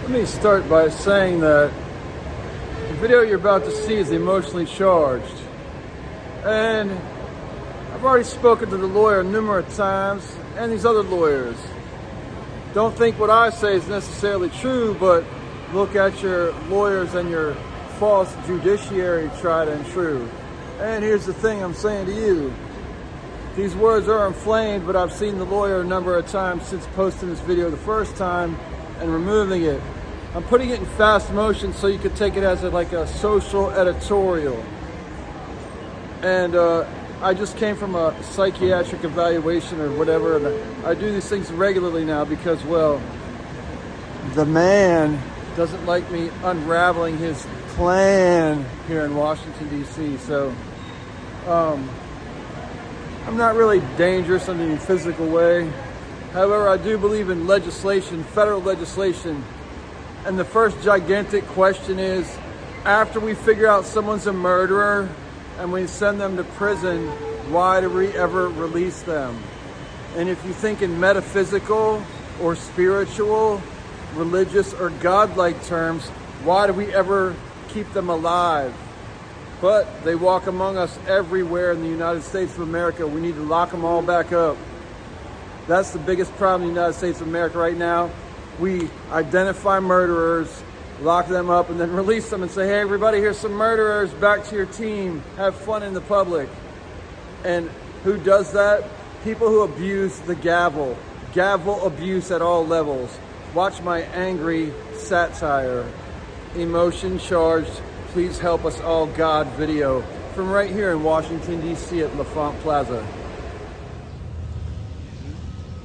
Let me start by saying that the video you're about to see is emotionally charged. And I've already spoken to the lawyer numerous times and these other lawyers. Don't think what I say is necessarily true, but look at your lawyers and your false judiciary tried and true. And here's the thing I'm saying to you. These words are inflamed, but I've seen the lawyer a number of times since posting this video the first time and removing it. I'm putting it in fast motion so you could take it as like a social editorial. And I just came from a psychiatric evaluation or whatever, and I do these things regularly now because, well, the man doesn't like me unraveling his plan here in Washington, D.C. So I'm not really dangerous in any physical way. However, I do believe in legislation, federal legislation. And the first gigantic question is, after we figure out someone's a murderer and we send them to prison, why do we ever release them? And if you think in metaphysical or spiritual, religious or godlike terms, why do we ever keep them alive? But they walk among us everywhere in the United States of America. We need to lock them all back up. That's the biggest problem in the United States of America right now. We identify murderers, lock them up, and then release them and say, hey, everybody, here's some murderers, back to your team. Have fun in the public. And who does that? People who abuse the gavel. Gavel abuse at all levels. Watch my angry satire. Emotion charged. Please help us all God video from right here in Washington, D.C. at LaFont Plaza.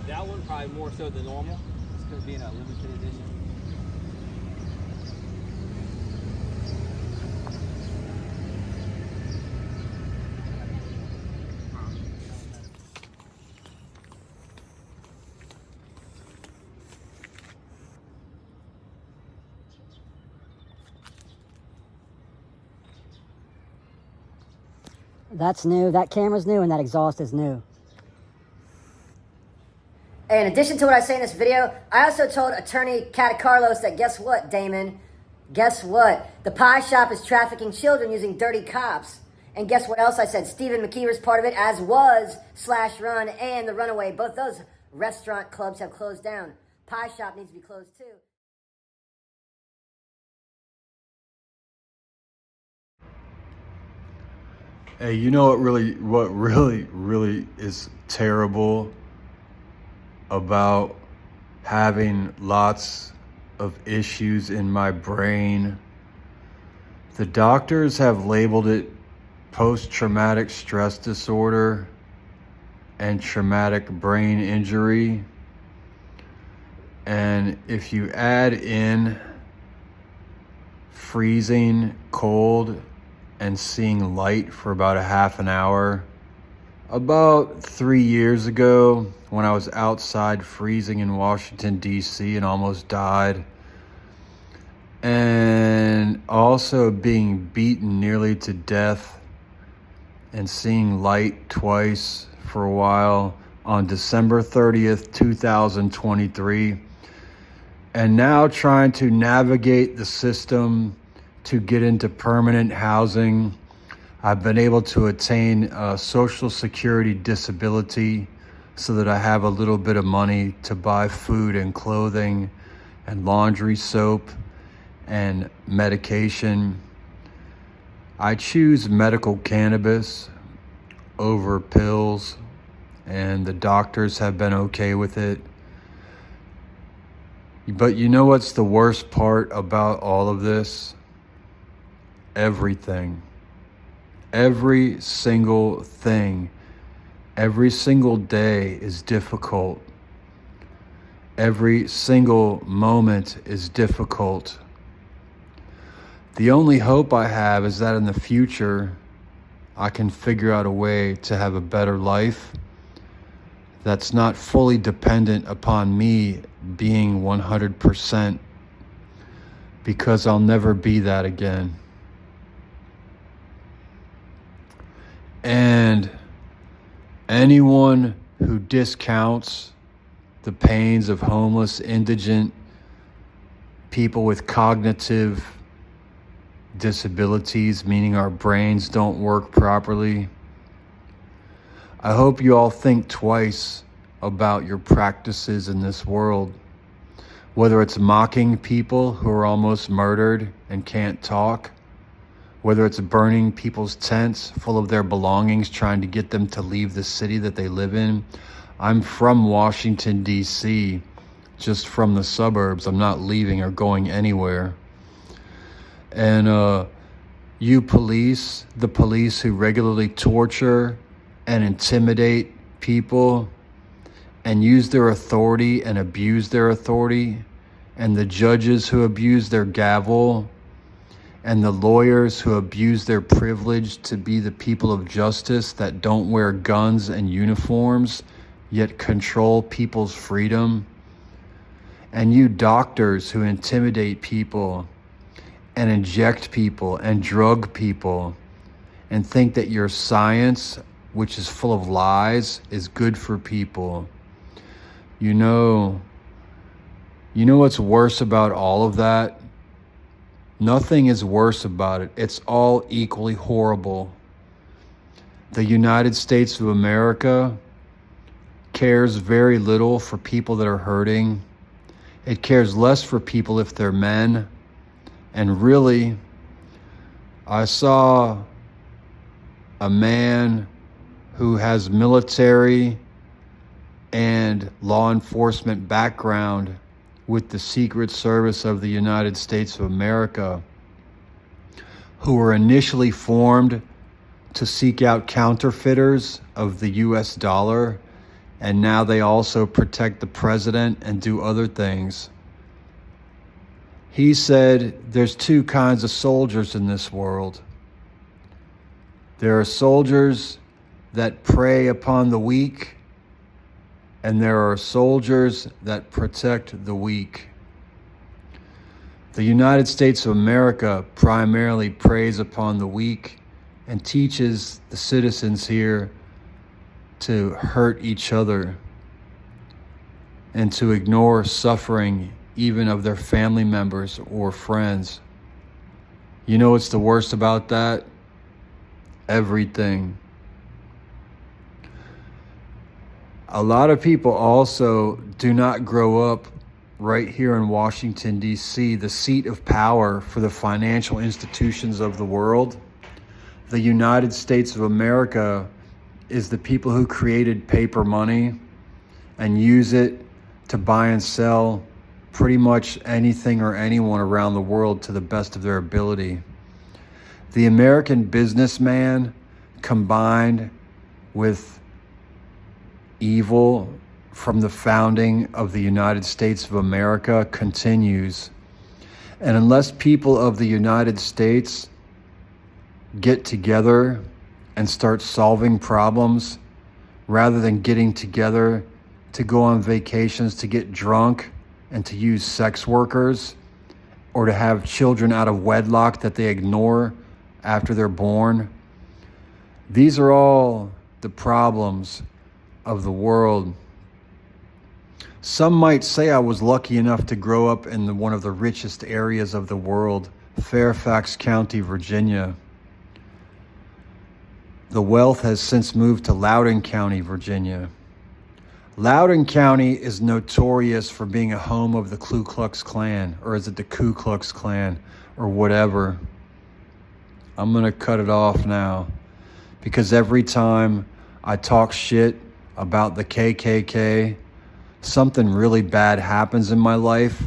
That one probably more so than normal. It's going to be in a limited edition. That's new, that camera's new, and that exhaust is new. In addition to what I say in this video, I also told attorney Catacarlos that guess what, Damon? Guess what? The pie shop is trafficking children using dirty cops. And guess what else I said? Stephen McKeever's part of it, as was Slash Run and The Runaway. Both those restaurant clubs have closed down. Pie shop needs to be closed too. Hey, you know what really is terrible about having lots of issues in my brain? The doctors have labeled it post-traumatic stress disorder and traumatic brain injury. And if you add in freezing cold and seeing light for about a half an hour. About 3 years ago, when I was outside freezing in Washington, D.C. and almost died, and also being beaten nearly to death and seeing light twice for a while on December 30th, 2023, and now trying to navigate the system to get into permanent housing. I've been able to attain Social Security disability so that I have a little bit of money to buy food and clothing and laundry soap and medication. I choose medical cannabis over pills, and the doctors have been okay with it. But you know what's the worst part about all of this? Everything. Every single thing. Every single day is difficult. Every single moment is difficult. The only hope I have is that in the future, I can figure out a way to have a better life that's not fully dependent upon me being 100%, because I'll never be that again. And anyone who discounts the pains of homeless, indigent people with cognitive disabilities, meaning our brains don't work properly. I hope you all think twice about your practices in this world, whether it's mocking people who are almost murdered and can't talk, whether it's burning people's tents full of their belongings, trying to get them to leave the city that they live in. I'm from Washington, D.C., just from the suburbs. I'm not leaving or going anywhere. And you police, the police who regularly torture and intimidate people and use their authority and abuse their authority, and the judges who abuse their gavel, and the lawyers who abuse their privilege to be the people of justice that don't wear guns and uniforms, yet control people's freedom, and you doctors who intimidate people and inject people and drug people and think that your science, which is full of lies, is good for people. You know what's worse about all of that? Nothing is worse about it. It's all equally horrible. The United States of America cares very little for people that are hurting. It cares less for people if they're men. And really, I saw a man who has military and law enforcement background with the Secret Service of the United States of America, who were initially formed to seek out counterfeiters of the US dollar, and now they also protect the president and do other things. He said there's two kinds of soldiers in this world. There are soldiers that prey upon the weak, and there are soldiers that protect the weak. The United States of America primarily preys upon the weak and teaches the citizens here to hurt each other and to ignore suffering even of their family members or friends. You know what's the worst about that? Everything. A lot of people also do not grow up right here in Washington, D.C., the seat of power for the financial institutions of the world. The United States of America is the people who created paper money and use it to buy and sell pretty much anything or anyone around the world to the best of their ability. The American businessman, combined with evil from the founding of the United States of America, continues. And unless people of the United States get together and start solving problems rather than getting together to go on vacations, to get drunk and to use sex workers, or to have children out of wedlock that they ignore after they're born, these are all the problems of the world. Some might say I was lucky enough to grow up in one of the richest areas of the world, Fairfax County, Virginia. The wealth has since moved to Loudoun County, Virginia. Loudoun County is notorious for being a home of the Ku Klux Klan, or is it the Ku Klux Klan, or whatever. I'm gonna cut it off now, because every time I talk shit about the KKK, something really bad happens in my life.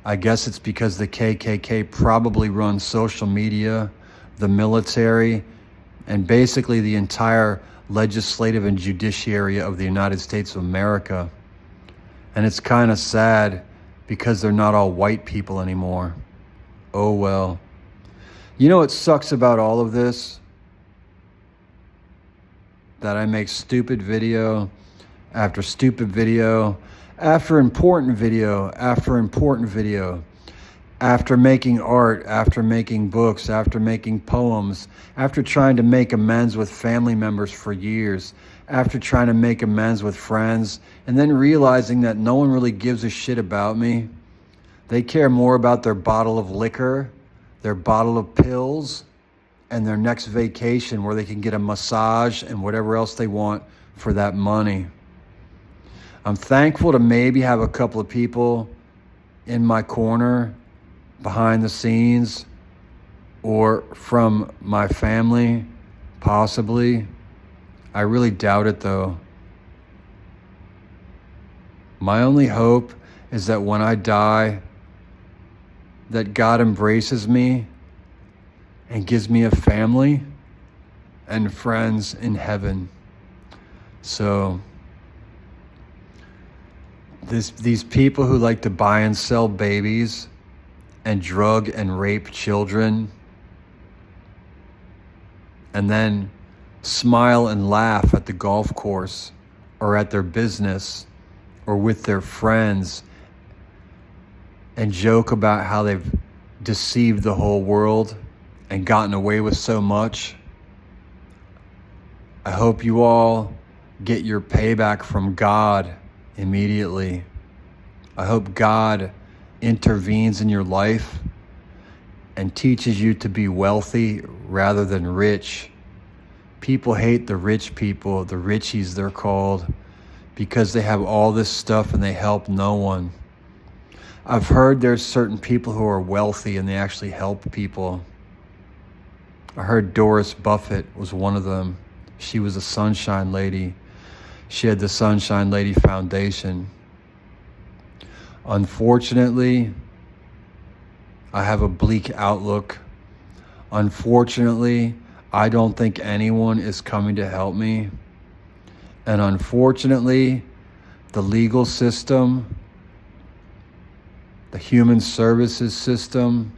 I guess it's because the KKK probably runs social media, the military, and basically the entire legislative and judiciary of the United States of America. And it's kind of sad because they're not all white people anymore. Oh well. You know what sucks about all of this? That I make stupid video after stupid video after important video after important video, after making art, after making books, after making poems, after trying to make amends with family members for years, after trying to make amends with friends, and then realizing that no one really gives a shit about me, They care more about their bottle of liquor, their bottle of pills, and their next vacation where they can get a massage and whatever else they want for that money. I'm thankful to maybe have a couple of people in my corner, behind the scenes, or from my family, possibly. I really doubt it though. My only hope is that when I die, that God embraces me and gives me a family and friends in heaven. So these people who like to buy and sell babies and drug and rape children and then smile and laugh at the golf course or at their business or with their friends and joke about how they've deceived the whole world and gotten away with so much. I hope you all get your payback from God immediately. I hope God intervenes in your life and teaches you to be wealthy rather than rich. People hate the rich people, the richies they're called, because they have all this stuff and they help no one. I've heard there's certain people who are wealthy and they actually help people. I heard Doris Buffett was one of them. She was a Sunshine Lady. She had the Sunshine Lady Foundation. Unfortunately, I have a bleak outlook. Unfortunately, I don't think anyone is coming to help me. And unfortunately, the legal system, the human services system,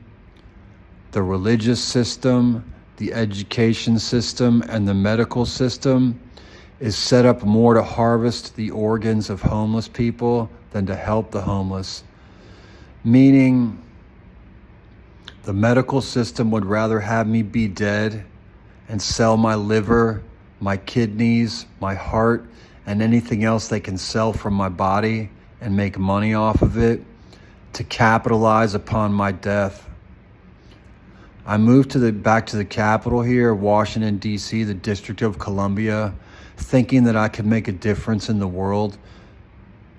the religious system, the education system, and the medical system is set up more to harvest the organs of homeless people than to help the homeless. Meaning, the medical system would rather have me be dead and sell my liver, my kidneys, my heart, and anything else they can sell from my body and make money off of it to capitalize upon my death. I moved back to the capital here, Washington, D.C., the District of Columbia, thinking that I could make a difference in the world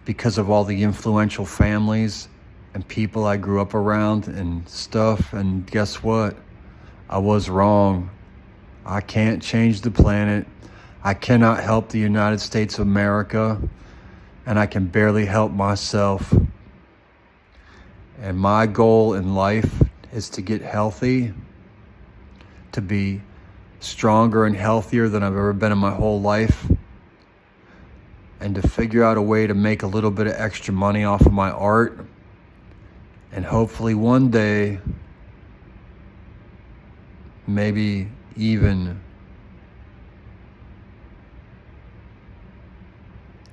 because of all the influential families and people I grew up around and stuff. And guess what? I was wrong. I can't change the planet. I cannot help the United States of America, and I can barely help myself. And my goal in life is to get healthy, to be stronger and healthier than I've ever been in my whole life, and to figure out a way to make a little bit of extra money off of my art, and hopefully one day, maybe even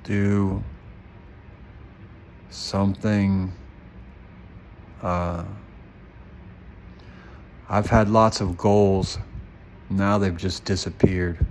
do something. I've had lots of goals. Now they've just disappeared.